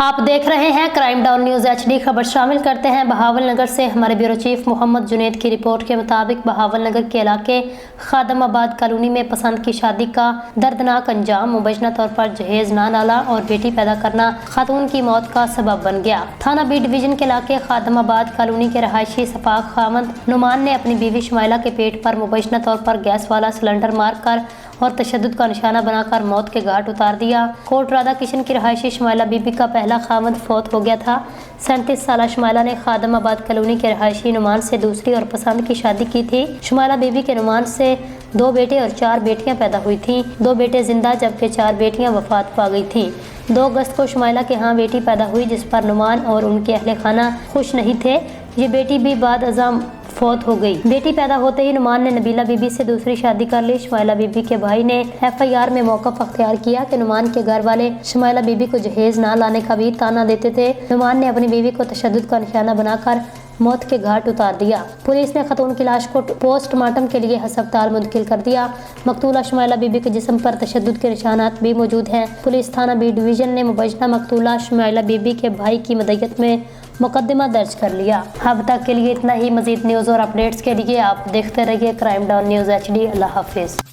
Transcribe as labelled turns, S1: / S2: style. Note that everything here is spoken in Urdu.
S1: آپ دیکھ رہے ہیں کرائم ڈاؤن نیوز HD خبر شامل کرتے ہیں بہاول نگر سے ہمارے بیورو چیف محمد جنید کی رپورٹ کے مطابق بہاول نگر کے علاقے خادم آباد کالونی میں پسند کی شادی کا دردناک انجام مبینہ طور پر جہیز نہ ڈالا اور بیٹی پیدا کرنا خاتون کی موت کا سبب بن گیا۔ تھانہ بی ڈویژن کے علاقے خادم آباد کالونی کے رہائشی سفاق خاوند نعمان نے اپنی بیوی شمائلہ کے پیٹ پر مبینہ طور پر گیس والا سلنڈر مار کر اور تشدد کا نشانہ بنا کر موت کے گھاٹ اتار دیا۔ کوٹ رادھا کشن کی رہائشی شمائلہ بی بی کا پہلا خاوند فوت ہو گیا تھا۔ 37 سالہ شمائلہ نے خادم آباد کالونی کے رہائشی نعمان سے دوسری اور پسند کی شادی کی تھی۔ شمائلہ بی بی کے نعمان سے 2 بیٹے اور 4 بیٹیاں پیدا ہوئی تھیں۔ 2 بیٹے زندہ جبکہ 4 بیٹیاں وفات پا گئی تھیں۔ 2 اگست کو شمائلہ کے ہاں بیٹی پیدا ہوئی جس پر نعمان اور ان کے اہل خانہ خوش نہیں تھے۔ یہ بیٹی بھی بعد ازاں فوت ہو گئی۔ بیٹی پیدا ہوتے ہی نعمان نے نبیلہ بی بی سے دوسری شادی کر لی۔ شمائلہ بی بی کے بھائی نے FIR میں موقف اختیار کیا کہ نعمان کے گھر والے شمائلہ بی بی کو جہیز نہ لانے کا بھی طعنہ دیتے تھے۔ نعمان نے اپنی بیوی کو تشدد کا نشانہ بنا کر موت کے گھاٹ اتار دیا۔ پولیس نے خاتون کی لاش کو پوسٹ مارٹم کے لیے ہسپتال منتقل کر دیا۔ مقتولہ شمائلہ بی بی کے جسم پر تشدد کے نشانات بھی موجود ہیں۔ پولیس تھانہ بی ڈویژن نے مبینہ مقتولہ شمائلہ بی بی کے بھائی کی مدعیت میں مقدمہ درج کر لیا۔ اب تک کے لیے اتنا ہی۔ مزید نیوز اور اپڈیٹس کے لیے آپ دیکھتے رہیے کرائم ڈاؤن نیوز HD۔ اللہ حافظ۔